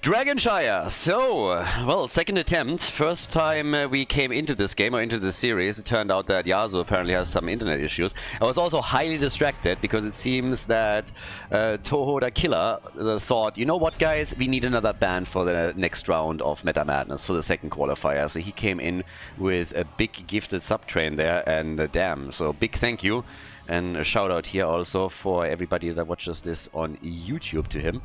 Dragonshire. So, well, second attempt. First time we came into this game or into this series, it turned out that Yasuo apparently has some internet issues. I was also highly distracted because it seems that Toho the Killer thought, you know what, guys, we need another ban for the next round of Meta Madness for the second qualifier. So he came in with a big gifted sub-train there, and damn, so big thank you. And a shout out here also for everybody that watches this on YouTube to him.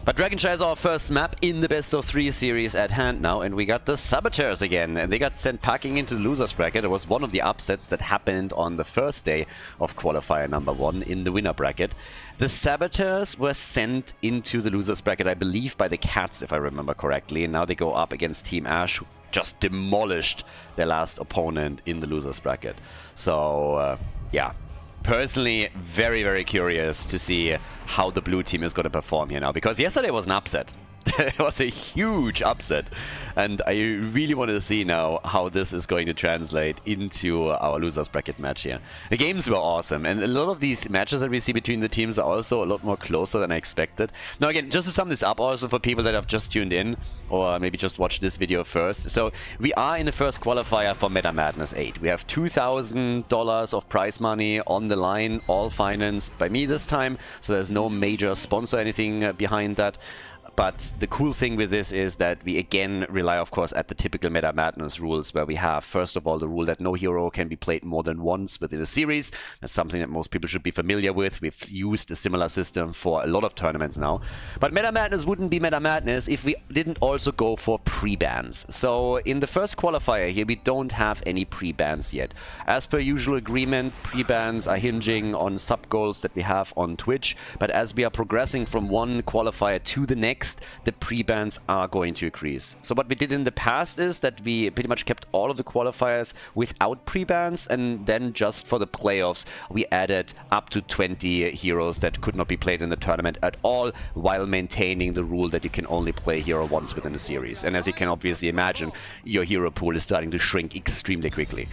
But Dragonshire is our first map in the best of 3 series at hand now, and we got the Saboteurs again, and they got sent packing into the losers bracket. It was one of the upsets that happened on the first day of qualifier number 1 in the winner bracket. The Saboteurs were sent into the losers bracket, I believe, by the Cats, if I remember correctly, and now they go up against Team Ash, who just demolished their last opponent in the losers bracket. So, yeah. Personally, very, very curious to see how the blue team is going to perform here now, because yesterday was an upset. It was a huge upset, and I really want to see now how this is going to translate into our losers bracket match here. The games were awesome, and a lot of these matches that we see between the teams are also a lot more closer than I expected. Now again, just to sum this up also for people that have just tuned in, or maybe just watched this video first. So we are in the first qualifier for Meta Madness 8. We have $2,000 of prize money on the line, all financed by me this time, so there's no major sponsor or anything behind that. But the cool thing with this is that we again rely, of course, at the typical Meta Madness rules, where we have, first of all, the rule that no hero can be played more than once within a series. That's something that most people should be familiar with. We've used a similar system for a lot of tournaments now. But Meta Madness wouldn't be Meta Madness if we didn't also go for pre-bans. So in the first qualifier here, we don't have any pre-bans yet. As per usual agreement, pre-bans are hinging on sub-goals that we have on Twitch. But as we are progressing from one qualifier to the next, the pre-bans are going to increase. So what we did in the past is that we pretty much kept all of the qualifiers without pre-bans, and then just for the playoffs we added up to 20 heroes that could not be played in the tournament at all, while maintaining the rule that you can only play hero once within a series. And as you can obviously imagine, your hero pool is starting to shrink extremely quickly.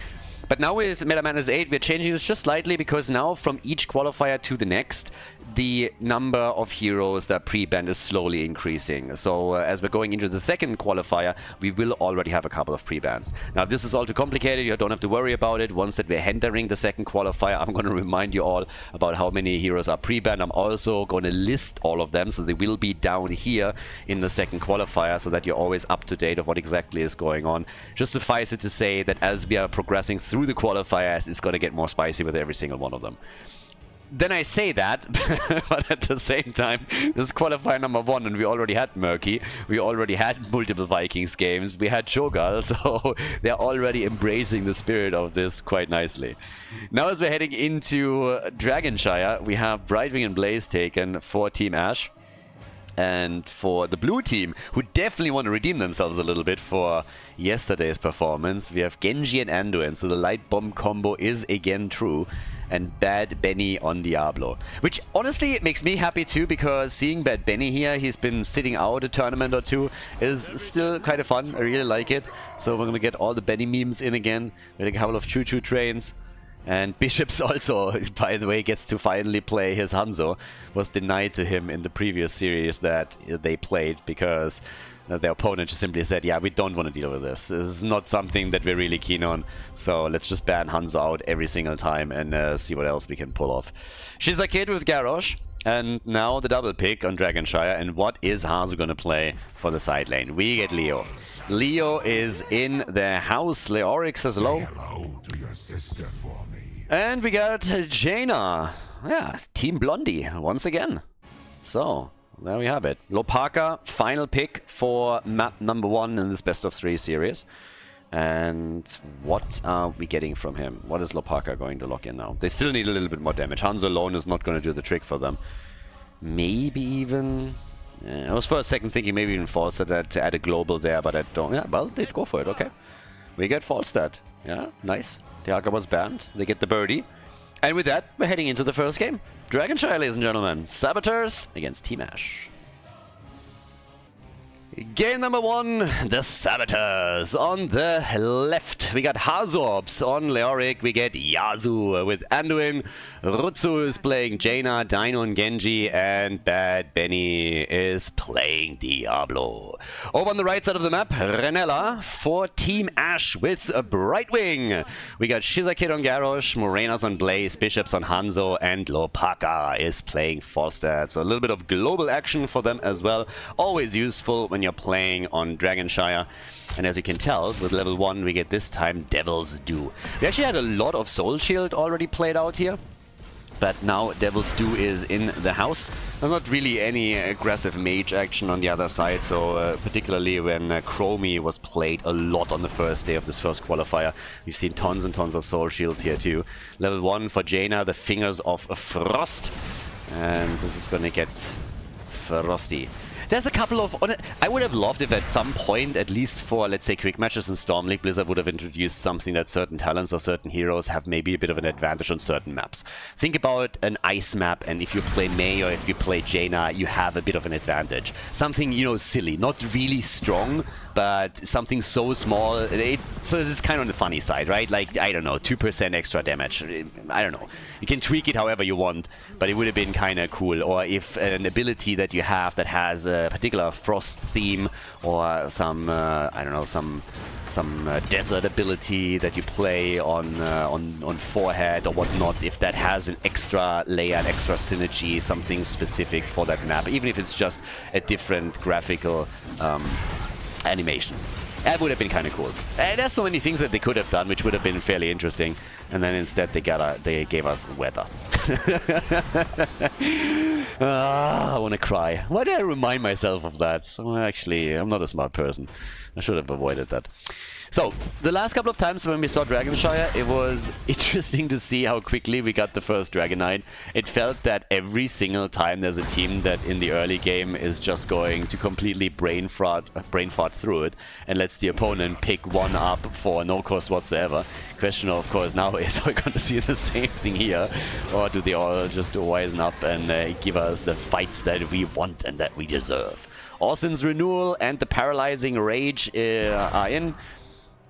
But now with Meta Madness 8, we're changing this just slightly, because now from each qualifier to the next, the number of heroes that are pre-banned is slowly increasing. So as we're going into the second qualifier, we will already have a couple of pre-bans. Now, if this is all too complicated, you don't have to worry about it. Once that we're entering the second qualifier, I'm going to remind you all about how many heroes are pre-banned. I'm also going to list all of them, so they will be down here in the second qualifier, so that you're always up to date of what exactly is going on. Just suffice it to say that as we are progressing through the qualifiers, it's going to get more spicy with every single one of them. Then I say that, but at the same time, this is qualifier number 1, and we already had Murky, we already had multiple Vikings games, we had Shogal, so they're already embracing the spirit of this quite nicely. Now as we're heading into Dragonshire, we have Brightwing and Blaze taken for Team Ash. And for the blue team, who definitely want to redeem themselves a little bit for yesterday's performance, we have Genji and Anduin, so the light bomb combo is again true. And Bad Benny on Diablo, which honestly makes me happy too, because seeing Bad Benny here, he's been sitting out a tournament or two, is still kind of fun. I really like it. So we're gonna get all the Benny memes in again with a couple of choo-choo trains. And Bishops also, by the way, gets to finally play his Hanzo. Was denied to him in the previous series that they played, because their opponent just simply said, yeah, we don't want to deal with this. This is not something that we're really keen on. So let's just ban Hanzo out every single time and see what else we can pull off. She's a kid with Garrosh. And now the double pick on Dragonshire. And what is Hazu going to play for the side lane? We get Leo. Leo is in the house. Leorix says hello. Hello to your sister for me. And we got Jaina. Yeah, Team Blondie once again. So there we have it. Lopaka, final pick for map number 1 in this best of 3 series. And what are we getting from him? What is Lopaka going to lock in now? They still need a little bit more damage. Hanzo alone is not going to do the trick for them. Maybe even... I was for a second thinking maybe even Falstad to add a global there, but I don't... Yeah, well, they'd go for it, okay. We get Falstad. Yeah, nice. Teaka was banned. They get the birdie. And with that, we're heading into the first game. Dragonshire, ladies and gentlemen. Saboteurs against Team Ash. Game number 1, the Saboteurs. On the left, we got Hazorbs. On Leoric, we get Yazu with Anduin. Rutsu is playing Jaina, Dino and Genji, and Bad Benny is playing Diablo. Over on the right side of the map, Renella for Team Ash with a Brightwing. We got Shizakid on Garrosh, Morenas on Blaze, Bishops on Hanzo, and Lopaka is playing Falstad. So a little bit of global action for them as well. Always useful when you're playing on Dragonshire. And as you can tell, with level 1 we get this time Devil's Due. We actually had a lot of Soul Shield already played out here, but now Devil's Due is in the house. There's not really any aggressive mage action on the other side, so particularly when Chromie was played a lot on the first day of this first qualifier, we've seen tons and tons of Soul Shields here too. Level 1 for Jaina, the Fingers of Frost, and this is gonna get frosty. There's a couple of... I would have loved if at some point, at least for, let's say, quick matches in Storm League, Blizzard would have introduced something that certain talents or certain heroes have maybe a bit of an advantage on certain maps. Think about an ice map, and if you play Mei or if you play Jaina, you have a bit of an advantage. Something, you know, silly, not really strong, but something so small. So this is kind of on the funny side, right? Like, I don't know, 2% extra damage. I don't know. You can tweak it however you want, but it would have been kind of cool. Or if an ability that you have that has a particular frost theme, or some, I don't know, some desert ability that you play on Forehead or whatnot, if that has an extra layer, an extra synergy, something specific for that map, even if it's just a different graphical animation. That would have been kind of cool. There's so many things that they could have done which would have been fairly interesting, and then instead they gave us weather. I want to cry. Why did I remind myself of that? Well, actually, I'm not a smart person. I should have avoided that. So, the last couple of times when we saw Dragonshire, it was interesting to see how quickly we got the first Dragonite. It felt that every single time there's a team that in the early game is just going to completely brain fart through it and lets the opponent pick one up for no cost whatsoever. Question, of course, now is, are we going to see the same thing here? Or do they all just wisen up and give us the fights that we want and that we deserve? Orsin's Renewal and the Paralyzing Rage are in.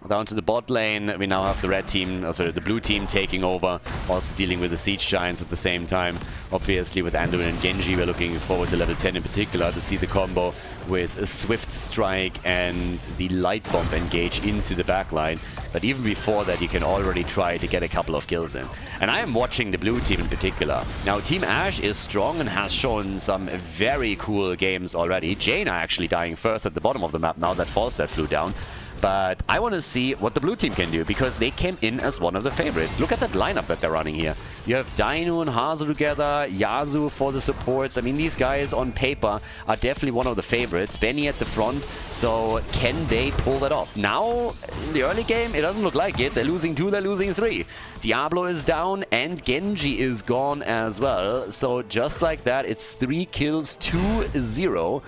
Down to the bot lane, we now have the red team, oh, sorry, the blue team taking over, also dealing with the Siege Giants at the same time. Obviously with Anduin and Genji, we're looking forward to level 10 in particular to see the combo with a Swift Strike and the Light Bomb engage into the backline. But even before that, you can already try to get a couple of kills in. And I am watching the blue team in particular. Now, Team Ash is strong and has shown some very cool games already. Jaina actually dying first at the bottom of the map now that Falstad flew down. But I want to see what the blue team can do, because they came in as one of the favorites. Look at that lineup that they're running here. You have Dino and Hazu together, Yazu for the supports. I mean, these guys on paper are definitely one of the favorites. Benny at the front, so can they pull that off? Now, in the early game, it doesn't look like it. They're losing 2, they're losing 3. Diablo is down and Genji is gone as well. So just like that, it's 3 kills to 0.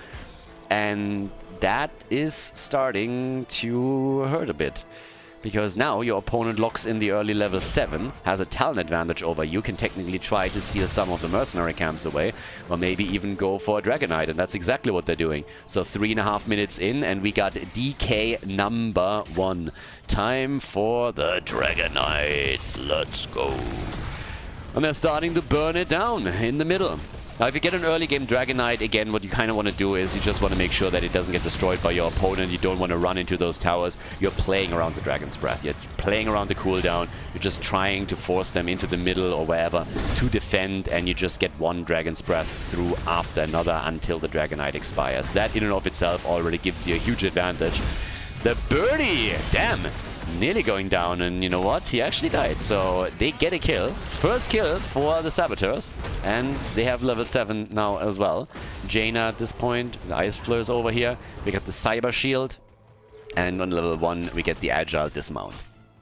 And that is starting to hurt a bit, because now your opponent locks in the early level 7, has a talent advantage over you, can technically try to steal some of the mercenary camps away, or maybe even go for a Dragonite, and that's exactly what they're doing. So 3.5 minutes in, and we got DK number 1. Time for the Dragonite. Let's go. And they're starting to burn it down in the middle. Now, if you get an early game Dragonite, again, what you kind of want to do is you just want to make sure that it doesn't get destroyed by your opponent. You don't want to run into those towers. You're playing around the Dragon's Breath. You're playing around the cooldown. You're just trying to force them into the middle or wherever to defend, and you just get one Dragon's Breath through after another until the Dragonite expires. That in and of itself already gives you a huge advantage. The birdie! Damn! Nearly going down, and you know what? He actually died, so they get a kill. First kill for the Saboteurs, and they have level 7 now as well. Jaina at this point, the Ice Flare is over here. We got the Cyber Shield, and on level 1 we get the Agile Dismount.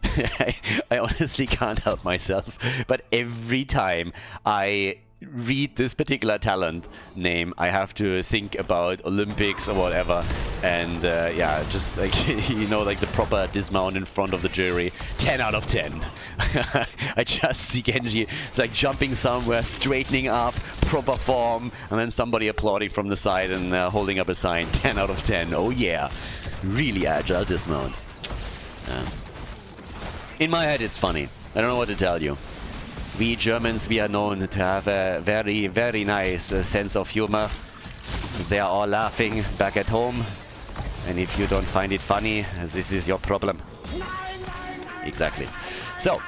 I honestly can't help myself, but every time I read this particular talent name, I have to think about Olympics or whatever. And yeah, just like, you know, like the proper dismount in front of the jury. 10 out of 10. I just see Genji. It's like jumping somewhere, straightening up, proper form, and then somebody applauding from the side and holding up a sign. 10 out of 10. Oh yeah. Really agile dismount. In my head, it's funny. I don't know what to tell you. We Germans, we are known to have a very, very nice sense of humor. They are all laughing back at home. And if you don't find it funny, this is your problem. Exactly. So,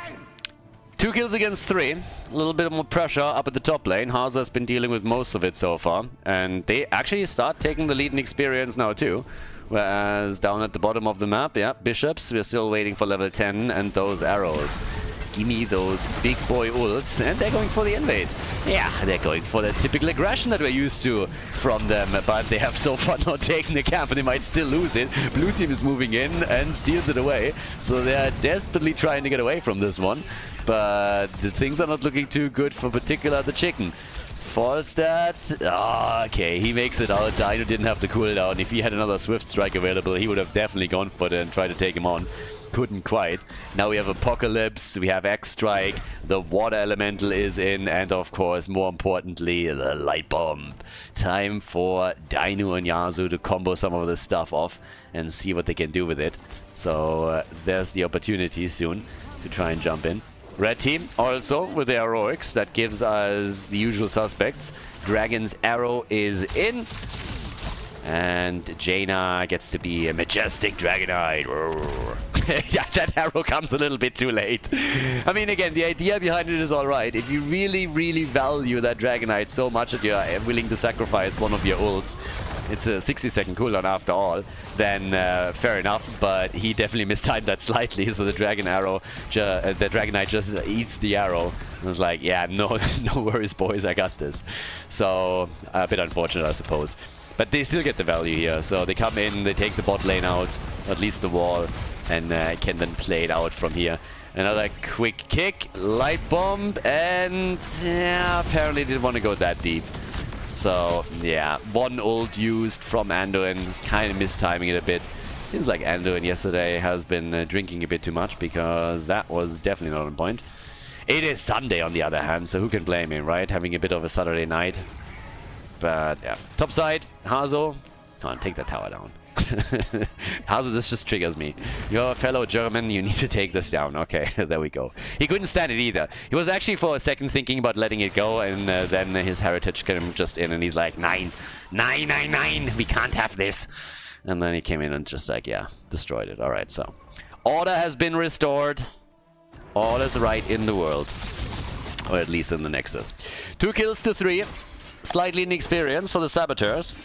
2 kills against 3. A little bit more pressure up at the top lane. Khaldor has been dealing with most of it so far. And they actually start taking the lead in experience now too. Whereas down at the bottom of the map, yeah, Bishops, we're still waiting for level 10 and those arrows. Give me those big boy ults, and they're going for the invade. Yeah, they're going for the typical aggression that we're used to from them, but they have so far not taken the camp and they might still lose it. Blue team is moving in and steals it away, so they're desperately trying to get away from this one. But the things are not looking too good for particular the chicken. Falstad, okay, he makes it out. Dino didn't have the cooldown. If he had another Swift Strike available, he would have definitely gone for it and tried to take him on. Couldn't quite. Now we have Apocalypse, we have X-Strike, the Water Elemental is in, and of course, more importantly, the Light Bomb. Time for Dino and Yasuo to combo some of this stuff off and see what they can do with it. So there's the opportunity soon to try and jump in. Red team also with the heroics. That gives us the usual suspects. Dragon's Arrow is in. And Jaina gets to be a majestic Dragonite. Yeah, that arrow comes a little bit too late. I mean, again, the idea behind it is alright. If you really, really value that Dragonite so much that you're willing to sacrifice one of your ults, it's a 60-second cooldown after all, then fair enough, but he definitely mistimed that slightly, so the the Dragonite just eats the arrow. And was like, yeah, no, no worries, boys, I got this. So, a bit unfortunate, I suppose. But they still get the value here, so they come in, they take the bot lane out, at least the wall, and can then play it out from here. Another quick kick, light bomb, and yeah, apparently didn't want to go that deep. So yeah, one ult used from Anduin, kind of mistiming it a bit. Seems like Anduin yesterday has been drinking a bit too much, because that was definitely not on point. It is Sunday on the other hand, so who can blame him, right? Having a bit of a Saturday night. But yeah, top side, Khaldor, come on, take that tower down. Khaldor, this just triggers me. You're a fellow German, you need to take this down. Okay, there we go. He couldn't stand it either. He was actually for a second thinking about letting it go, and then his heritage came just in, and he's like, 9, 9, 9, 9, we can't have this. And then he came in and just like, yeah, destroyed it. Alright, so. Order has been restored. All is right in the world. Or at least in the Nexus. 2 kills to 3. Slightly inexperienced for the Saboteurs.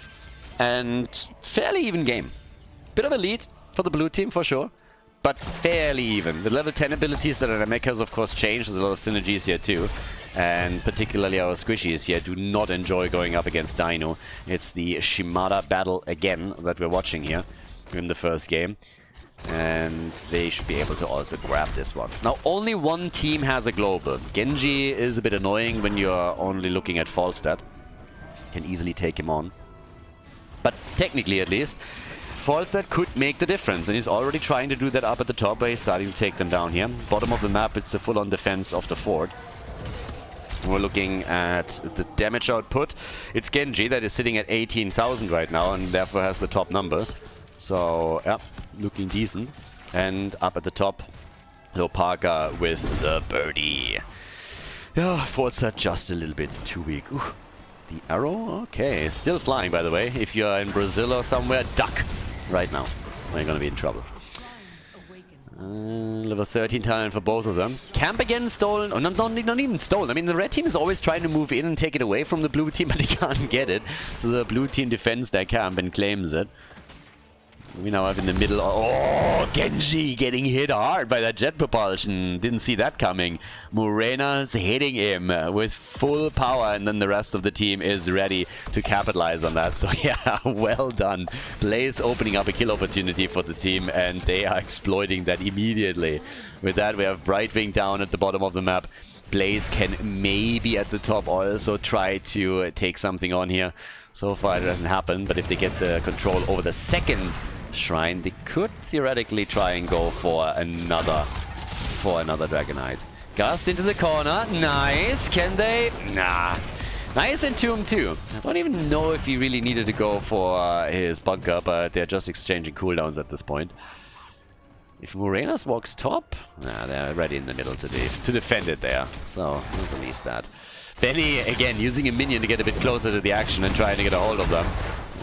And fairly even game. Bit of a lead for the blue team for sure. But fairly even. The level 10 abilities that Namek has of course changed. There's a lot of synergies here too. And particularly our squishies here do not enjoy going up against Dino. It's the Shimada battle again that we're watching here in the first game. And they should be able to also grab this one. Now, only one team has a global. Genji is a bit annoying when you're only looking at Falstad. Can easily take him on. But technically, at least, Falstad could make the difference. And he's already trying to do that up at the top where he's starting to take them down here. Bottom of the map, it's a full-on defense of the fort. We're looking at the damage output. It's Genji that is sitting at 18,000 right now and therefore has the top numbers. So, yeah, looking decent. And up at the top, Lopaka with the birdie. Yeah, Falstad just a little bit too weak. Ooh, the arrow? Okay, still flying, by the way. If you're in Brazil or somewhere, duck right now. Or you're gonna be in trouble. Level 13 talent for both of them. Camp again stolen. Oh, not even stolen. I mean, the red team is always trying to move in and take it away from the blue team, but they can't get it. So the blue team defends their camp and claims it. We now have in the middle. Oh, Genji getting hit hard by that jet propulsion. Didn't see that coming. Morena's hitting him with full power, and then the rest of the team is ready to capitalize on that. So yeah, well done. Blaze opening up a kill opportunity for the team, and they are exploiting that immediately. With that, we have Brightwing down at the bottom of the map. Blaze can maybe at the top also try to take something on here. So far it doesn't happen, but if they get the control over the second shrine, they could theoretically try and go for another Dragonite. Gust into the corner. Nice. Can they? Nah. Nice Entomb too. I don't even know if he really needed to go for his bunker, but they're just exchanging cooldowns at this point. If Morenas walks top, nah, they're ready in the middle to defend it there. So, there's at least that. Benny, again, using a minion to get a bit closer to the action and trying to get a hold of them.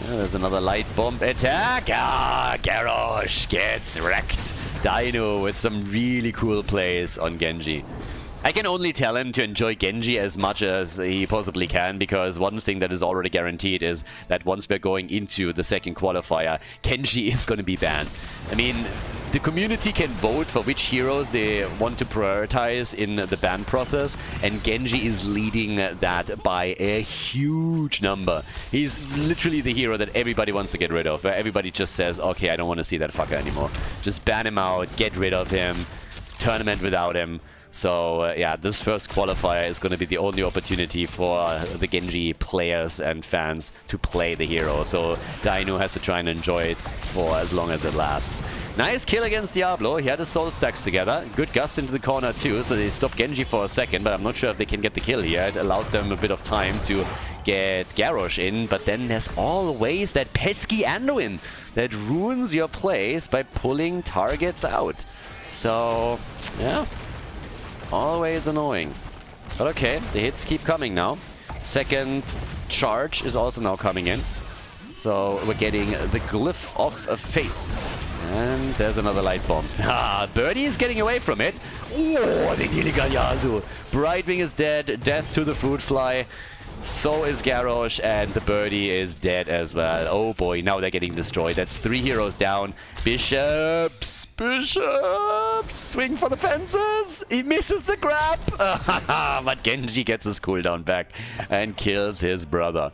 Yeah, there's another light bomb attack. Ah, Garrosh gets wrecked. Dino with some really cool plays on Genji. I can only tell him to enjoy Genji as much as he possibly can, because one thing that is already guaranteed is that once we're going into the second qualifier, Genji is going to be banned. I mean, the community can vote for which heroes they want to prioritize in the ban process, and Genji is leading that by a huge number. He's literally the hero that everybody wants to get rid of, where everybody just says, okay, I don't want to see that fucker anymore. Just ban him out, get rid of him, tournament without him. So, yeah, this first qualifier is going to be the only opportunity for the Genji players and fans to play the hero. So, Dino has to try and enjoy it for as long as it lasts. Nice kill against Diablo. He had his soul stacks together. Good gust into the corner too, so they stopped Genji for a second, but I'm not sure if they can get the kill here. It allowed them a bit of time to get Garrosh in, but then there's always that pesky Anduin that ruins your plays by pulling targets out. So, yeah. Always annoying. But okay, the hits keep coming now. Second charge is also now coming in. So we're getting the Glyph of Faith. And there's another light bomb. Ah, Birdie is getting away from it. Oh, they nearly got Yasuo. Brightwing is dead. Death to the Fruit Fly. So is Garrosh, and the Birdie is dead as well. Oh boy, now they're getting destroyed. That's 3 heroes down. Bishops! Bishops! Swing for the fences! He misses the grab! But Genji gets his cooldown back and kills his brother.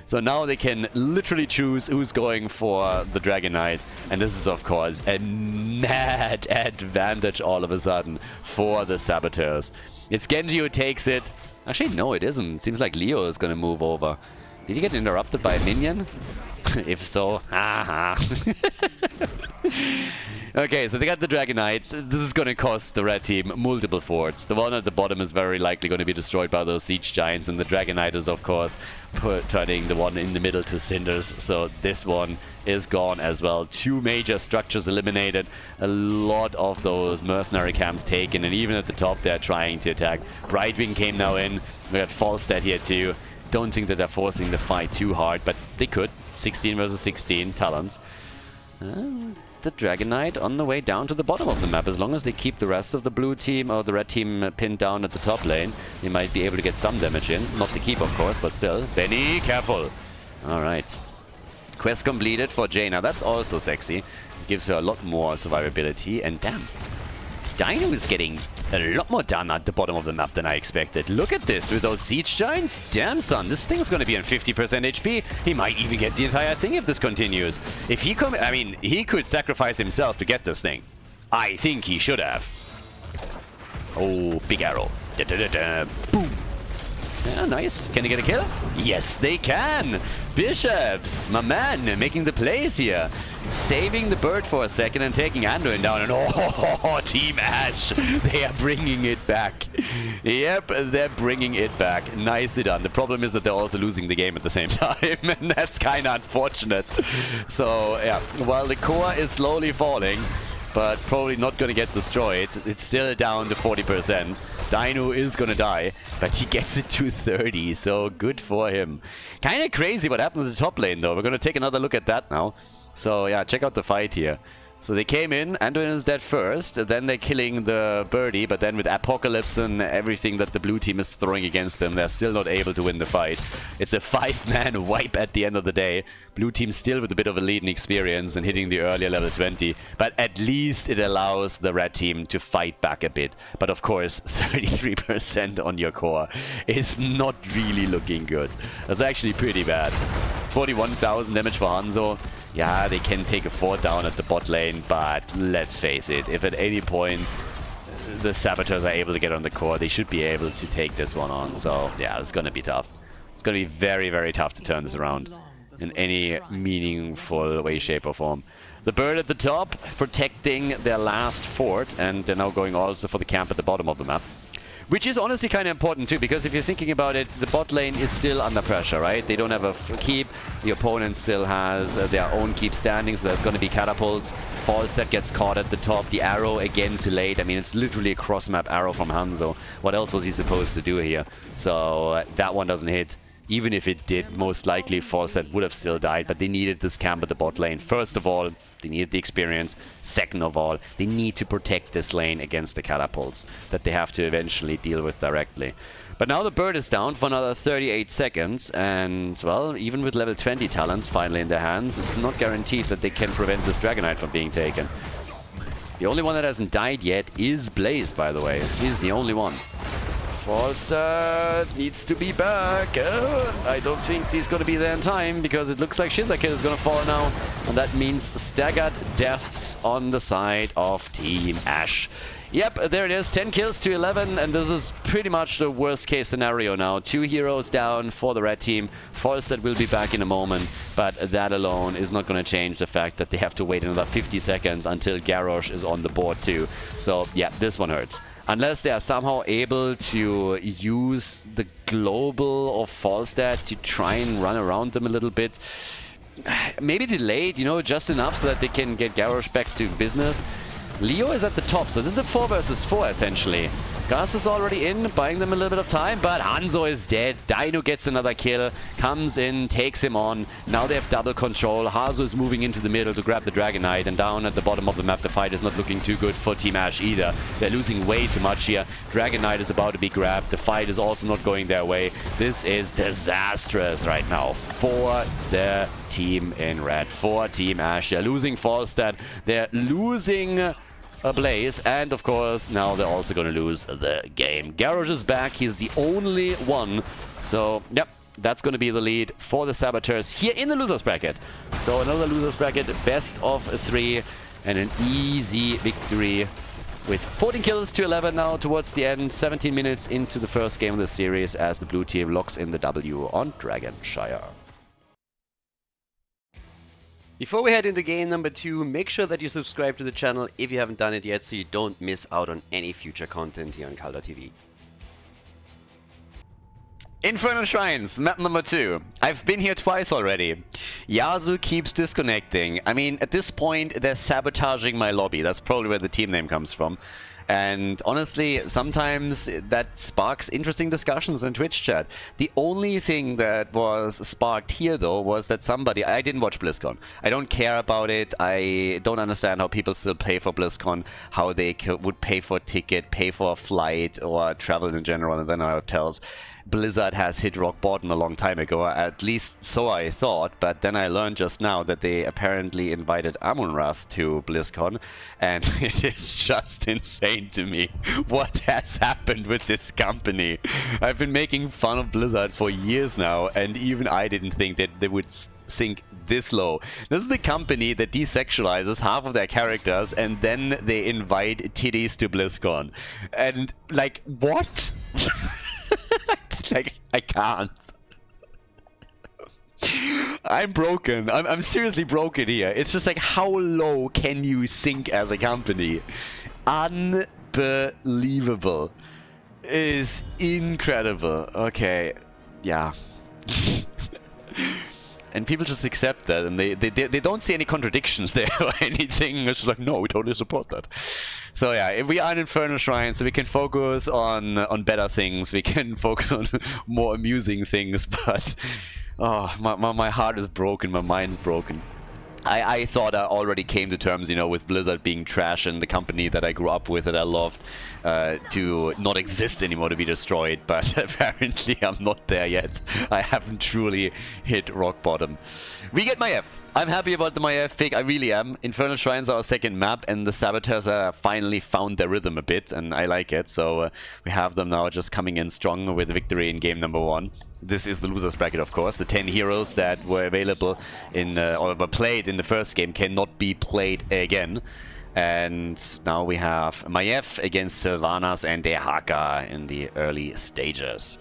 So now they can literally choose who's going for the Dragonite. And this is, of course, a mad advantage all of a sudden for the Saboteurs. It's Genji who takes it. Actually, no, it isn't. Seems like Leo is going to move over. Did he get interrupted by a minion? If so, haha. Okay, so they got the Dragonites. This is going to cost the red team multiple forts. The one at the bottom is very likely going to be destroyed by those siege giants, and the Dragonite is, of course, turning the one in the middle to cinders. So this one is gone as well. 2 major structures eliminated. A lot of those mercenary camps taken, and even at the top they're trying to attack. Brightwing came now in. We got Falstad here too. Don't think that they're forcing the fight too hard, but they could. 16 versus 16 talents. And the Dragonite on the way down to the bottom of the map. As long as they keep the rest of the blue team or the red team pinned down at the top lane, they might be able to get some damage in. Not the keep, of course, but still. Benny, careful. Alright. Quest completed for Jaina. That's also sexy. Gives her a lot more survivability. And damn, Dino is getting a lot more done at the bottom of the map than I expected. Look at this with those siege giants. Damn, son, this thing's gonna be on 50% HP. He might even get the entire thing if this continues. If he I mean, he could sacrifice himself to get this thing. I think he should have. Oh, big arrow. Da, da, da, da. Boom. Yeah, nice. Can they get a kill? Yes, they can. Bishops, my man, making the plays here. Saving the bird for a second and taking Anduin down. And oh, Team Ash, they are bringing it back. Yep, they're bringing it back. Nicely done. The problem is that they're also losing the game at the same time, and that's kind of unfortunate. So, yeah, while the core is slowly falling, but probably not going to get destroyed, it's still down to 40%. Dino is going to die, but he gets it to 30, so good for him. Kind of crazy what happened to the top lane, though. We're going to take another look at that now. So, yeah, check out the fight here. So they came in, Anduin is dead first, then they're killing the birdie, but then with Apocalypse and everything that the blue team is throwing against them, they're still not able to win the fight. It's a 5-man wipe at the end of the day. Blue team still with a bit of a lead in experience and hitting the earlier level 20, but at least it allows the red team to fight back a bit. But of course, 33% on your core is not really looking good. That's actually pretty bad. 41,000 damage for Hanzo. Yeah, they can take a fort down at the bot lane, but let's face it, if at any point the Saboteurs are able to get on the core, they should be able to take this one on. So yeah, it's gonna be tough. It's gonna be very, very tough to turn this around in any meaningful way, shape or form. The bird at the top protecting their last fort, and they're now going also for the camp at the bottom of the map. Which is honestly kind of important too, because if you're thinking about it, the bot lane is still under pressure, right? They don't have a keep. The opponent still has their own keep standing, so there's going to be catapults. Falstad gets caught at the top. The arrow again too late. I mean, it's literally a cross-map arrow from Hanzo. What else was he supposed to do here? So that one doesn't hit. Even if it did, most likely Falstad would have still died, but they needed this camp at the bot lane. First of all, they needed the experience. Second of all, they need to protect this lane against the catapults that they have to eventually deal with directly. But now the bird is down for another 38 seconds, and, well, even with level 20 talents finally in their hands, it's not guaranteed that they can prevent this Dragonite from being taken. The only one that hasn't died yet is Blaze, by the way. He's the only one. Falstad needs to be back. I don't think he's going to be there in time, because it looks like Shizaki is going to fall now. And that means staggered deaths on the side of Team Ash. Yep, there it is. 10 kills to 11, and this is pretty much the worst case scenario now. 2 heroes down for the red team. Falstad will be back in a moment, but that alone is not going to change the fact that they have to wait another 50 seconds until Garrosh is on the board too. So yeah, this one hurts. Unless they are somehow able to use the global of Falstad to try and run around them a little bit. Maybe delayed, you know, just enough so that they can get Garrosh back to business. Leo is at the top, so this is a 4 versus 4 essentially. Gus is already in, buying them a little bit of time, but Hanzo is dead. Dino gets another kill, comes in, takes him on. Now they have double control. Hazu is moving into the middle to grab the Dragonite, and down at the bottom of the map the fight is not looking too good for Team Ash either. They're losing way too much here. Dragonite is about to be grabbed. The fight is also not going their way. This is disastrous right now for the team in red, for Team Ash. They're losing Falstad. They're losing a Blaze, and of course now they're also going to lose the game. Garrosh is back, he's the only one, so yep, that's going to be the lead for the Saboteurs here in the losers bracket. So another losers bracket, best of 3, and an easy victory with 14 kills to 11 now towards the end. 17 minutes into the first game of the series as the blue team locks in the W on Dragonshire. Before we head into game number 2, make sure that you subscribe to the channel if you haven't done it yet, so you don't miss out on any future content here on Khaldor TV. Infernal Shrines, map number 2. I've been here twice already. Yasu keeps disconnecting. I mean, at this point, they're sabotaging my lobby. That's probably where the team name comes from. And honestly, sometimes that sparks interesting discussions in Twitch chat. The only thing that was sparked here, though, was that somebody... I didn't watch BlizzCon. I don't care about it. I don't understand how people still pay for BlizzCon, how they would pay for a ticket, pay for a flight, or travel in general, and then hotels. Blizzard has hit rock bottom a long time ago, at least so I thought, but then I learned just now that they apparently invited Amun-Ra to BlizzCon, and it is just insane to me what has happened with this company. I've been making fun of Blizzard for years now, and even I didn't think that they would sink this low. This is the company that desexualizes half of their characters, and then they invite titties to BlizzCon. And, like, what? Like, I can't. I'm broken. I'm seriously broken here. It's just like, how low can you sink as a company? Unbelievable. It is incredible. Okay. Yeah. And people just accept that, and they don't see any contradictions there or anything. It's just like, no, we totally support that. So yeah, if we are an Infernal Shrine, so we can focus on better things. We can focus on more amusing things. But oh, my heart is broken. My mind's broken. I thought I already came to terms, you know, with Blizzard being trash and the company that I grew up with, that I loved, to not exist anymore, to be destroyed. But apparently I'm not there yet. I haven't truly hit rock bottom. We get my F. I'm happy about the my F pick. I really am. Infernal Shrines are our second map, and the Saboteurs finally found their rhythm a bit, and I like it. So we have them now just coming in strong with victory in game number 1. This is the losers bracket, of course. The 10 heroes that were available in or were played in the first game cannot be played again. And now we have Maiev against Sylvanas and Dehaka in the early stages.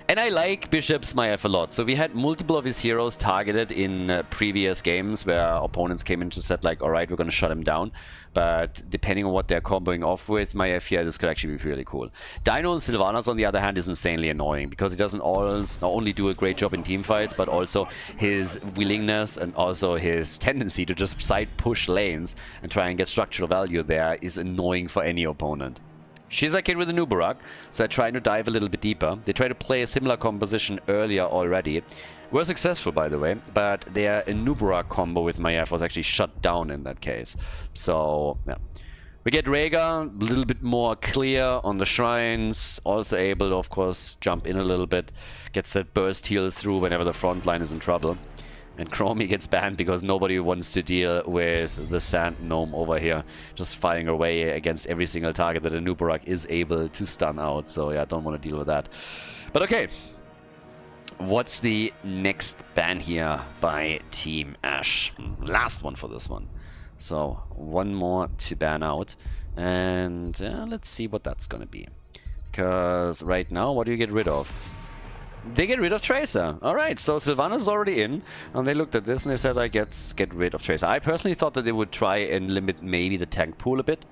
And I like Bishop's Maiev a lot. So we had multiple of his heroes targeted in previous games where opponents came in to set like, alright, we're going to shut him down. But depending on what they're comboing off with Maiev here, this could actually be really cool. Dino and Sylvanas, on the other hand, is insanely annoying because he doesn't not only do a great job in teamfights, but also his willingness and also his tendency to just side push lanes and try and get structural value there is annoying for any opponent. She's a kid with a Nubarak, so they're trying to dive a little bit deeper. They try to play a similar composition earlier already. Were successful, by the way, but their Nubarak combo with Maiev was actually shut down in that case. So, yeah. We get Rhaegar, a little bit more clear on the shrines, also able to, of course, jump in a little bit. Gets that burst heal through whenever the front line is in trouble. And Chromie gets banned because nobody wants to deal with the Sand Gnome over here. Just firing away against every single target that a Nubarak is able to stun out. So yeah, don't want to deal with that. But okay. What's the next ban here by Team Ash? Last one for this one. So one more to ban out. And let's see what that's going to be. Because right now, what do you get rid of? They get rid of Tracer. Alright, so Sylvanas is already in, and they looked at this and they said, like, let's get rid of Tracer. I personally thought that they would try and limit maybe the tank pool a bit.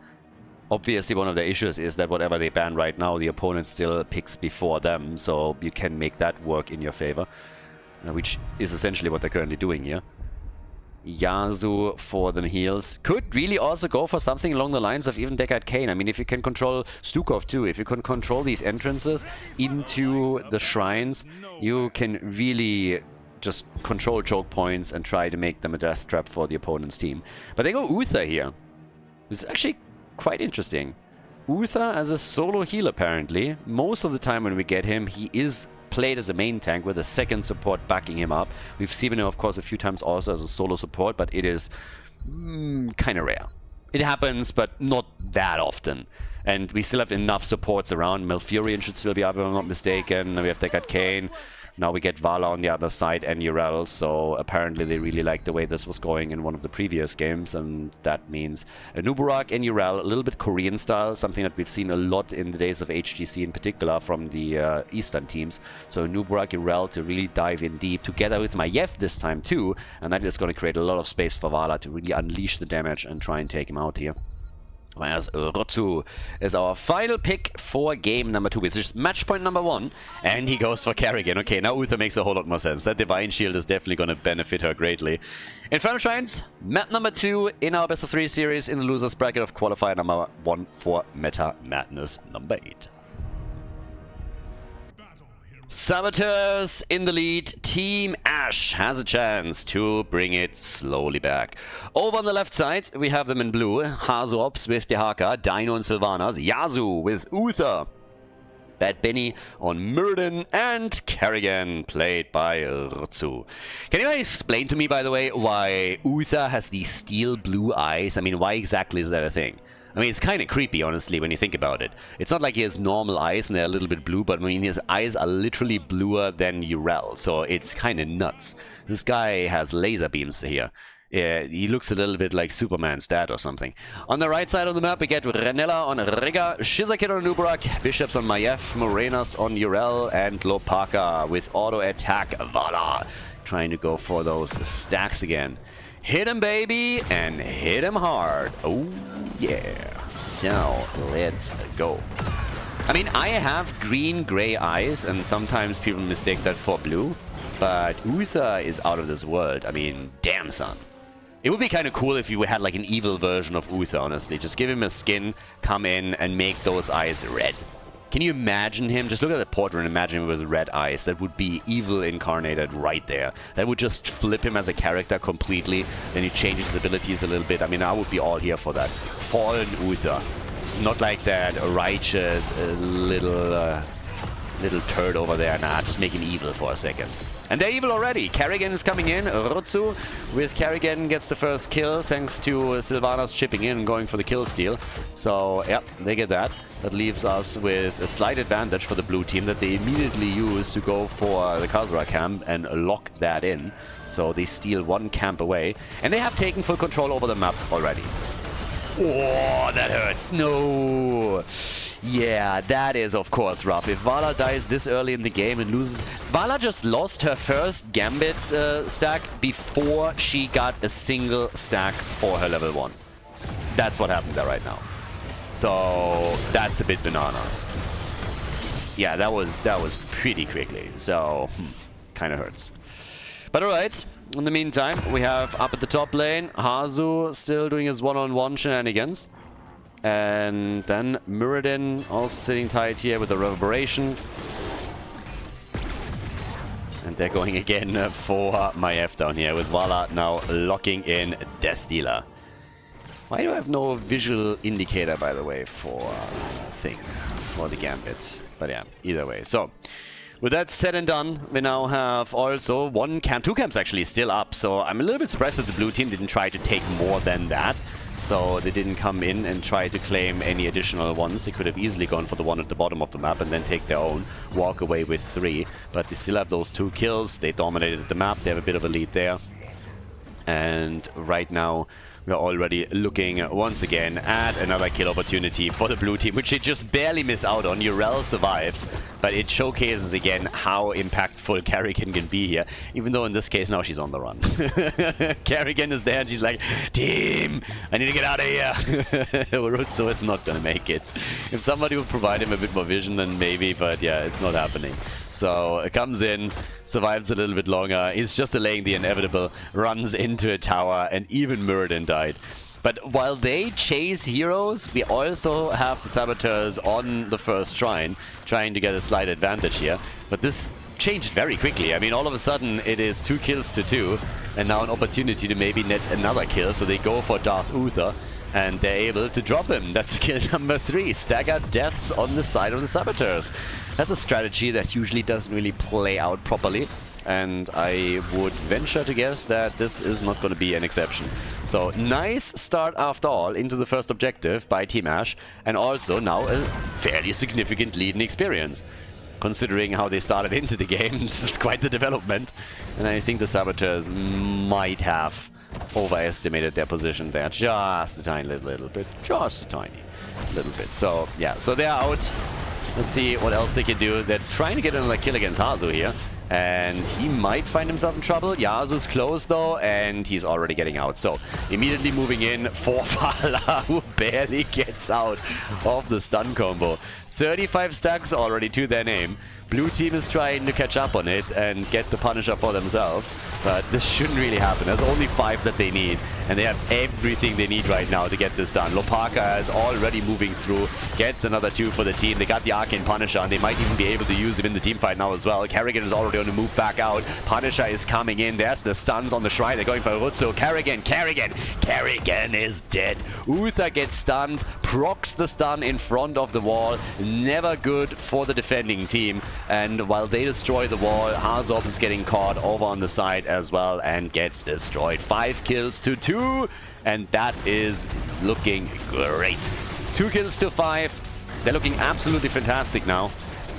Obviously, one of the issues is that whatever they ban right now, the opponent still picks before them, so you can make that work in your favor. Which is essentially what they're currently doing here. Yasuo for the heals. Could really also go for something along the lines of even Deckard Cain. I mean, if you can control Stukov too, if you can control these entrances into the shrines, you can really just control choke points and try to make them a death trap for the opponent's team. But they go Uther here. It's actually quite interesting. Uther as a solo heal apparently. Most of the time when we get him, he is played as a main tank with a second support backing him up. We've seen him, of course, a few times also as a solo support, but it is kind of rare. It happens, but not that often. And we still have enough supports around. Malfurion should still be up, if I'm not mistaken. We have Deckard Cain. Now we get Vala on the other side and Yrel, so apparently they really liked the way this was going in one of the previous games, and that means a Nubarak and Yrel, a little bit Korean style, something that we've seen a lot in the days of HGC in particular from the Eastern teams. So Nubarak, Yrel to really dive in deep, together with Maiev this time too, and that is going to create a lot of space for Vala to really unleash the damage and try and take him out here. Whereas Rotsu is our final pick for game number 2, which is match point number 1, and he goes for Kerrigan. Okay, now Uther makes a whole lot more sense. That Divine Shield is definitely going to benefit her greatly. Infernal Shrines, map number 2 in our best of 3 series in the losers bracket of qualifier number 1 for Meta Madness number 8. Saboteurs in the lead. Team Ash has a chance to bring it slowly back. Over on the left side, we have them in blue. Hazuops with Dehaka, Dino and Sylvanas, Yasuo with Uther, Bad Benny on Myrden, and Kerrigan, played by Rutsu. Can you explain to me, by the way, why Uther has these steel blue eyes? I mean, why exactly is that a thing? I mean, it's kind of creepy, honestly, when you think about it. It's not like he has normal eyes and they're a little bit blue, but I mean, his eyes are literally bluer than Yrel, so it's kind of nuts. This guy has laser beams here. Yeah, he looks a little bit like Superman's dad or something. On the right side of the map, we get Renella on Rhaegar, Shizakid on Nubarak, Bishops on Maiev, Morenas on Yrel, and Lopaka with auto attack Vala. Trying to go for those stacks again. Hit him, baby, and hit him hard. Oh, yeah. So, let's go. I mean, I have green-gray eyes, and sometimes people mistake that for blue, but Uther is out of this world. I mean, damn, son. It would be kind of cool if you had, like, an evil version of Uther, honestly. Just give him a skin, come in, and make those eyes red. Can you imagine him? Just look at the portrait and imagine him with red eyes. That would be evil incarnated right there. That would just flip him as a character completely. Then he changes his abilities a little bit. I mean, I would be all here for that. Fallen Uther. Not like that righteous little turd over there. Nah, just make him evil for a second. And they're evil already. Kerrigan is coming in. Rutsu with Kerrigan gets the first kill thanks to Sylvanas chipping in and going for the kill steal. So, yep, they get that. That leaves us with a slight advantage for the blue team that they immediately use to go for the Khaldor camp and lock that in. So they steal one camp away. And they have taken full control over the map already. Oh, that hurts. No. Yeah, that is, of course, rough. If Vala dies this early in the game and loses... Vala just lost her first Gambit stack before she got a single stack for her level 1. That's what happened there right now. So, that's a bit bananas. Yeah, that was pretty quickly. So, kind of hurts. But alright. In the meantime, we have up at the top lane, Hazu still doing his one-on-one shenanigans. And then Muradin also sitting tight here with the Reverberation. And they're going again for my F down here with Vala now locking in Death Dealer. Why do I have no visual indicator, by the way, for the Gambit? But yeah, either way. So, with that said and done, we now have also two camps actually still up. So I'm a little bit surprised that the blue team didn't try to take more than that. So they didn't come in and try to claim any additional ones. They could have easily gone for the one at the bottom of the map and then take their own, walk away with 3. But they still have those 2 kills. They dominated the map. They have a bit of a lead there. And right now, we're already looking once again at another kill opportunity for the blue team, which they just barely miss out on. Urel survives, but it showcases again how impactful Kerrigan can be here, even though in this case now she's on the run. Kerrigan is there and she's like, team, I need to get out of here. Urutsu is not gonna make it. If somebody would provide him a bit more vision, then maybe, but yeah, it's not happening. So it comes in, survives a little bit longer. He's just delaying the inevitable, runs into a tower, and even Muradin died. But while they chase heroes, we also have the Saboteurs on the first shrine, trying to get a slight advantage here. But this changed very quickly. I mean, all of a sudden, it is 2 kills to 2, and now an opportunity to maybe net another kill. So they go for Darth Uther, and they're able to drop him. That's kill number 3. Staggered deaths on the side of the Saboteurs. That's a strategy that usually doesn't really play out properly. And I would venture to guess that this is not going to be an exception. So, nice start after all into the first objective by Team Ash. And also now a fairly significant lead in experience. Considering how they started into the game, this is quite the development. And I think the Saboteurs might have overestimated their position there just a tiny little bit. Just a tiny little bit. So, yeah. So they're out. Let's see what else they can do. They're trying to get another kill against Hazu here. And he might find himself in trouble. Yasu's close though, and he's already getting out. So, immediately moving in for Vala, who barely gets out of the stun combo. 35 stacks already to their name. Blue team is trying to catch up on it and get the Punisher for themselves, but this shouldn't really happen. There's only 5 that they need, and they have everything they need right now to get this done. Lopaka is already moving through, gets another 2 for the team. They got the Arcane Punisher, and they might even be able to use him in the team fight now as well. Kerrigan is already on the move back out. Punisher is coming in. There's the stuns on the shrine. They're going for Urutsu. Kerrigan is dead. Uther gets stunned, procs the stun in front of the wall. Never good for the defending team. And while they destroy the wall, Hazop is getting caught over on the side as well and gets destroyed. 5 kills to 2, and that is looking great. 2 kills to 5. They're looking absolutely fantastic now.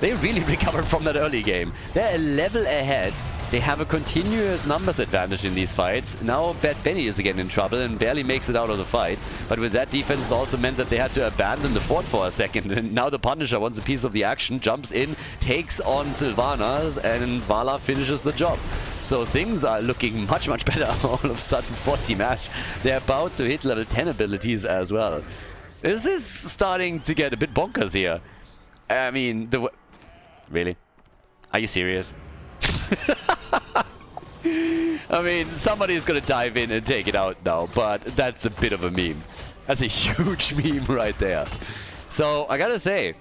They really recovered from that early game. They're a level ahead. They have a continuous numbers advantage in these fights. Now Bad Benny is again in trouble and barely makes it out of the fight. But with that defense, it also meant that they had to abandon the fort for a second. And now the Punisher wants a piece of the action, jumps in, takes on Sylvanas, and Vala finishes the job. So things are looking much, much better all of a sudden for Team Ash. They're about to hit level 10 abilities as well. This is starting to get a bit bonkers here. I mean, really? Are you serious? I mean, somebody's gonna dive in and take it out now, but that's a bit of a meme. That's a huge meme right there. So, I gotta say,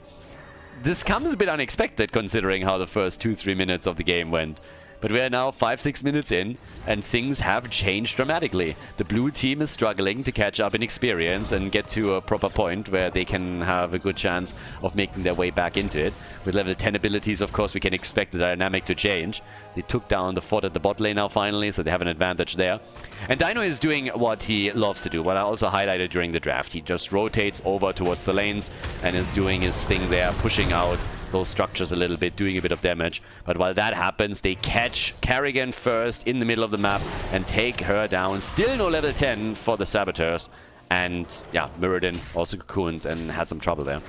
this comes a bit unexpected considering how the first 2-3 minutes of the game went. But we are now 5-6 minutes in, and things have changed dramatically. The blue team is struggling to catch up in experience and get to a proper point where they can have a good chance of making their way back into it. With level 10 abilities, of course, we can expect the dynamic to change. They took down the fort at the bot lane now finally, so they have an advantage there. And Dino is doing what he loves to do, what I also highlighted during the draft. He just rotates over towards the lanes and is doing his thing there, pushing out those structures a little bit, doing a bit of damage. But while that happens, they catch Kerrigan first in the middle of the map and take her down. Still no level 10 for the Saboteurs. And yeah, Mirrodin also cocooned and had some trouble there.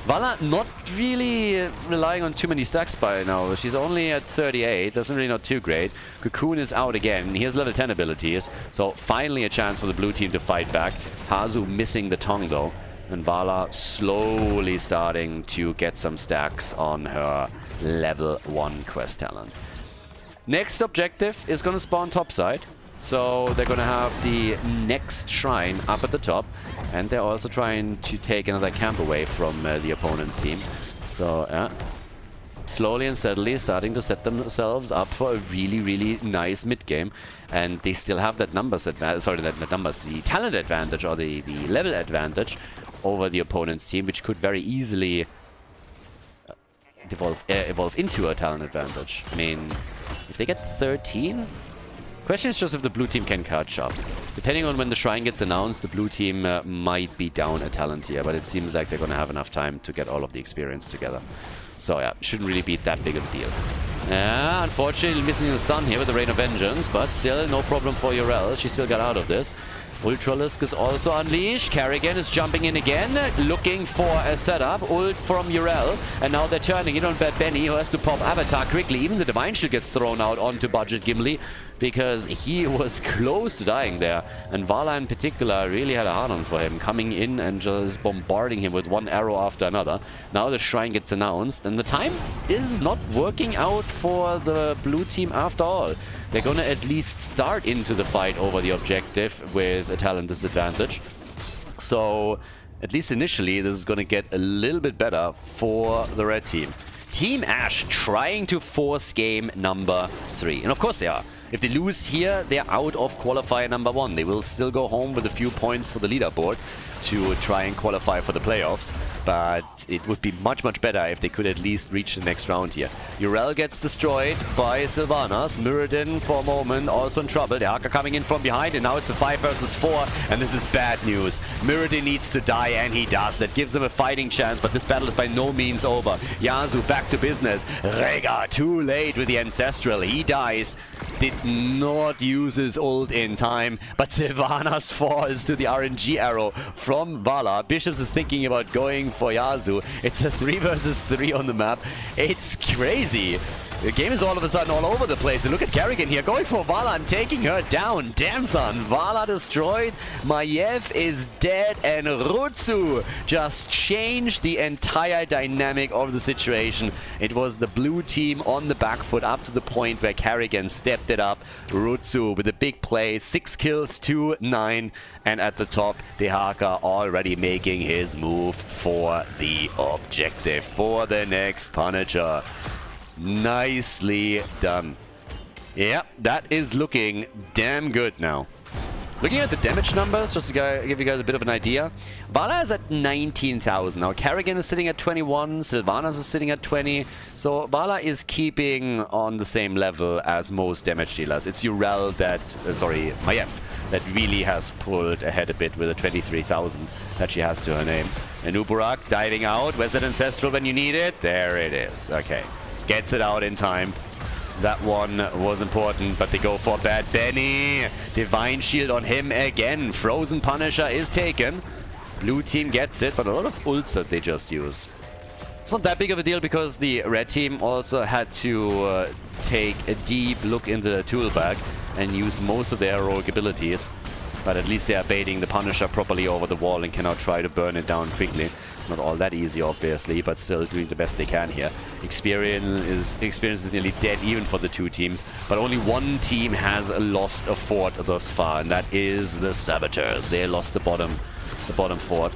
Vala not really relying on too many stacks by now. She's only at 38, doesn't really not too great. Cocoon is out again. He has level 10 abilities, so finally a chance for the blue team to fight back. Hazu missing the tongue though, and Vala slowly starting to get some stacks on her level 1 quest talent. Next objective is going to spawn topside. So they're going to have the next shrine up at the top. And they're also trying to take another camp away from the opponent's team. So, yeah. Slowly and steadily starting to set themselves up for a really, really nice mid-game. And they still have that numbers advantage, sorry, not numbers, the talent advantage or the level advantage over the opponent's team, which could very easily evolve into a talent advantage. I mean, if they get 13... Question is just if the blue team can catch up. Depending on when the shrine gets announced, the blue team might be down a talent here, but it seems like they're going to have enough time to get all of the experience together. So yeah, shouldn't really be that big of a deal. Yeah, unfortunately missing the stun here with the Rain of Vengeance, but still no problem for Urel. She still got out of this. Ultralisk is also unleashed. Kerrigan is jumping in again, looking for a setup. Ult from Urel, and now they're turning it on Bad Benny, who has to pop Avatar quickly. Even the Divine Shield gets thrown out onto Budget Gimli, because he was close to dying there. And Vala in particular really had a hard-on for him, coming in and just bombarding him with one arrow after another. Now the shrine gets announced, and the time is not working out for the blue team after all. They're gonna at least start into the fight over the objective with a talent disadvantage. So, at least initially, this is gonna get a little bit better for the red team. Team Ash trying to force game number 3. And of course they are. If they lose here, they're out of qualifier number 1. They will still go home with a few points for the leaderboard to try and qualify for the playoffs. But it would be much, much better if they could at least reach the next round here. Urel gets destroyed by Sylvanas. Mirrodin for a moment, also in trouble. The Haka coming in from behind, and now it's a 5 versus 4. And this is bad news. Mirrodin needs to die, and he does. That gives him a fighting chance, but this battle is by no means over. Yasuo back to business. Rega too late with the Ancestral. He dies. Did not use his ult in time, but Sylvanas falls to the RNG arrow from Vala. Bishops is thinking about going for Yasuo. It's a 3 versus 3 on the map. It's crazy. The game is all of a sudden all over the place. And look at Kerrigan here going for Vala and taking her down. Damn son, Vala destroyed. Maiev is dead, and Rutsu just changed the entire dynamic of the situation. It was the blue team on the back foot up to the point where Kerrigan stepped it up. Rutsu with a big play, 6 kills to 9. And at the top, Dehaka already making his move for the objective, for the next Punisher. Nicely done. Yeah, that is looking damn good now. Looking at the damage numbers, just to give you guys a bit of an idea. Vala is at 19,000. Now Kerrigan is sitting at 21, Sylvanas is sitting at 20. So Vala is keeping on the same level as most damage dealers. It's Urel that, Maiev, that really has pulled ahead a bit with the 23,000 that she has to her name. And Uburak diving out. Where's that Ancestral when you need it? There it is. Okay. Gets it out in time. That one was important, but they go for Bad Benny. Divine Shield on him again. Frozen Punisher is taken. Blue team gets it, but a lot of ults that they just used. It's not that big of a deal because the red team also had to take a deep look into the tool bag and use most of their heroic abilities. But at least they are baiting the Punisher properly over the wall and cannot try to burn it down quickly. Not all that easy, obviously, but still doing the best they can here. Experience is nearly dead even for the two teams, but only one team has lost a fort thus far, and that is the Saboteurs. They lost the bottom fort.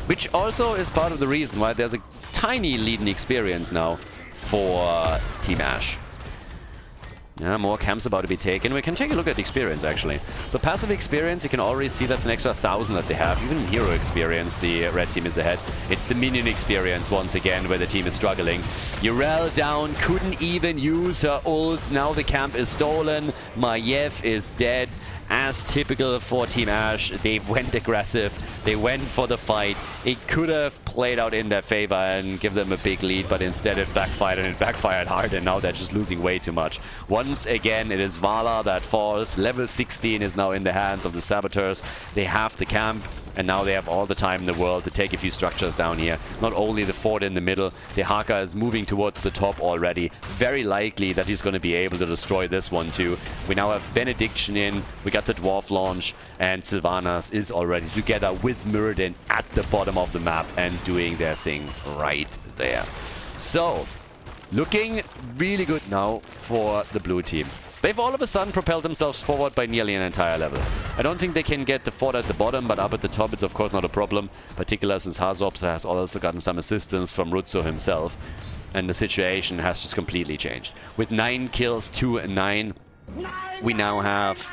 Which also is part of the reason why there's a tiny lead in experience now for Team Ash. Yeah, more camps about to be taken. We can take a look at the experience, actually. So passive experience, you can already see that's an extra 1,000 that they have. Even in hero experience, the red team is ahead. It's the minion experience, once again, where the team is struggling. Urel down, couldn't even use her ult. Now the camp is stolen. Maiev is dead. as typical for Team Ash, they went aggressive, they went for the fight. It could have played out in their favor and give them a big lead, but instead it backfired, and it backfired hard, and now they're just losing way too much. Once again, it is Vala that falls. Level 16 is now in the hands of the Saboteurs. They have the camp, and now they have all the time in the world to take a few structures down here. Not only the fort in the middle, the Haka is moving towards the top already. Very likely that he's going to be able to destroy this one too. We now have Benediction in, we got the Dwarf launch, and Sylvanas is already together with Muradin at the bottom of the map and doing their thing right there. So, looking really good now for the blue team. They've all of a sudden propelled themselves forward by nearly an entire level. I don't think they can get the fort at the bottom, but up at the top it's of course not a problem. Particularly since Hazops has also gotten some assistance from Rutzo himself. And the situation has just completely changed. With 9 kills to 9, we now have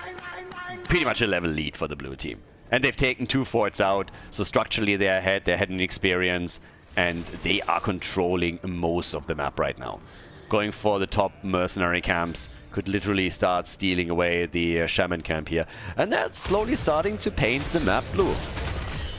pretty much a level lead for the blue team. And they've taken 2 forts out, so structurally they're ahead, they're ahead in experience, and they are controlling most of the map right now. Going for the top mercenary camps, could literally start stealing away the shaman camp here. And that's slowly starting to paint the map blue.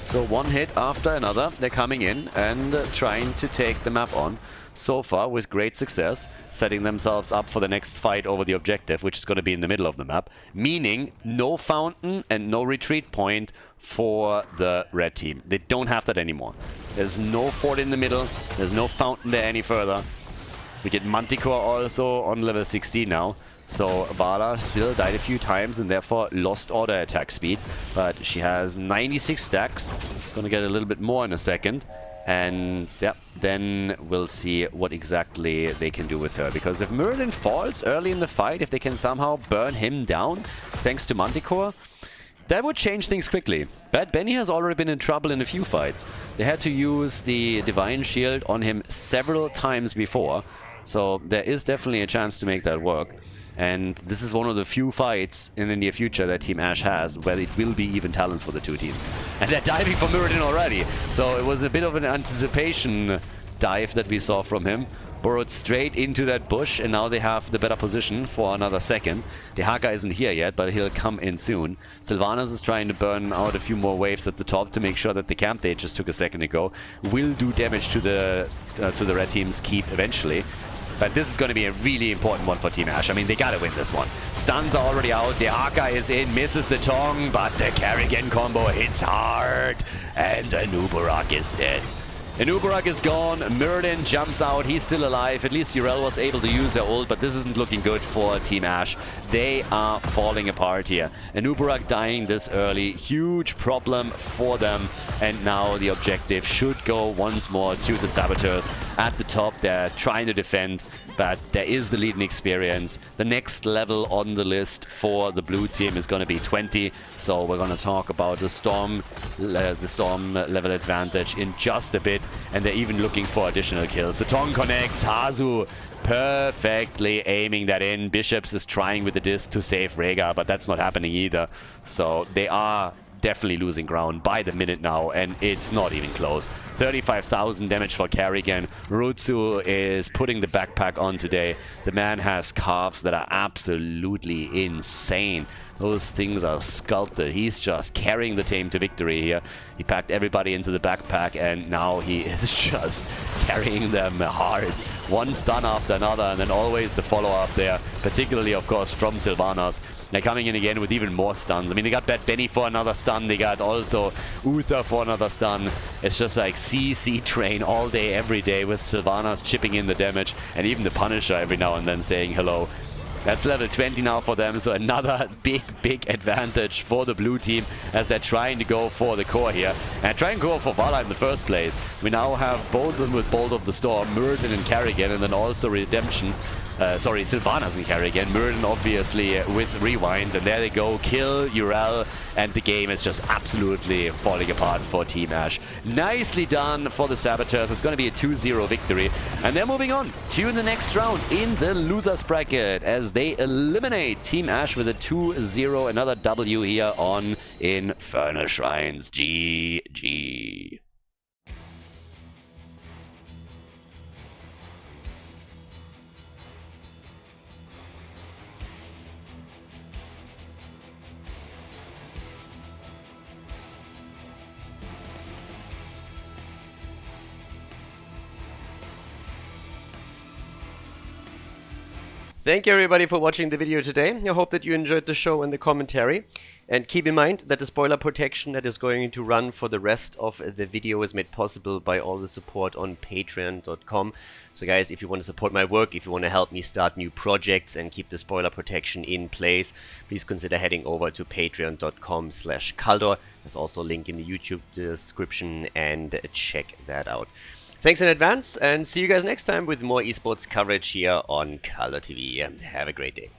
So one hit after another, they're coming in and trying to take the map on. So far with great success, setting themselves up for the next fight over the objective, which is going to be in the middle of the map. Meaning no fountain and no retreat point for the red team. They don't have that anymore. There's no fort in the middle, there's no fountain there any further. We get Manticore also on level 16 now. So Vala still died a few times and therefore lost auto attack speed. But she has 96 stacks. It's going to get a little bit more in a second. And yeah, then we'll see what exactly they can do with her. Because if Muradin falls early in the fight, if they can somehow burn him down, thanks to Manticore, that would change things quickly. Bad Benny has already been in trouble in a few fights. They had to use the Divine Shield on him several times before. So there is definitely a chance to make that work. And this is one of the few fights in the near future that Team Ash has where it will be even talents for the two teams. And they're diving for Muradin already. So it was a bit of an anticipation dive that we saw from him. Burrowed straight into that bush, and now they have the better position for another second. The Haka isn't here yet, but he'll come in soon. Sylvanas is trying to burn out a few more waves at the top to make sure that the camp they just took a second ago will do damage to the red team's keep eventually. But this is going to be a really important one for Team Ash. I mean, they gotta win this one. Stuns are already out. The Arca is in, misses the Tong, but the Kerrigan combo hits hard. And Anubarak is dead. Anubarak is gone. Muradin jumps out. He's still alive. At least Urel was able to use her ult, but this isn't looking good for Team Ash. They are falling apart here. Anubarak dying this early. Huge problem for them. And now the objective should go once more to the Saboteurs. At the top, they're trying to defend, but there is the lead in experience. The next level on the list for the blue team is going to be 20. So we're going to talk about the Storm level advantage in just a bit. And they're even looking for additional kills. The Tong connects. Hazu perfectly aiming that in. Bishops is trying with the disc to save Rhaegar, but that's not happening either. So they are definitely losing ground by the minute now, and it's not even close. 35,000 damage for Kerrigan. Rutsu is putting the backpack on today. The man has calves that are absolutely insane. Those things are sculpted. He's just carrying the team to victory here. He packed everybody into the backpack, and now he is just carrying them hard. One stun after another, and then always the follow-up there, particularly, of course, from Sylvanas. They're coming in again with even more stuns. I mean, they got Bad Benny for another stun. They got also Uther for another stun. It's just like CC train all day, every day, with Sylvanas chipping in the damage, and even the Punisher every now and then saying hello. That's level 20 now for them, so another big advantage for the blue team as they're trying to go for the core here. And trying to go for Vala in the first place. We now have both of them with Bolt of the Storm, Muradin and Kerrigan, and then also Redemption. Sylvanas and Kerrigan. Muradin obviously with Rewind, and there they go, kill Urel, and the game is just absolutely falling apart for Team Ash. Nicely done for the Saboteurs. It's going to be a 2-0 victory, and they're moving on to the next round in the losers bracket as they eliminate Team Ash with a 2-0, another W here on Infernal Shrines. GG. Thank you everybody for watching the video today. I hope that you enjoyed the show and the commentary. And keep in mind that the spoiler protection that is going to run for the rest of the video is made possible by all the support on patreon.com. So guys, if you want to support my work, if you want to help me start new projects and keep the spoiler protection in place, please consider heading over to patreon.com/Khaldor. There's also a link in the YouTube description, and check that out. Thanks in advance, and see you guys next time with more esports coverage here on Khaldor TV. Have a great day.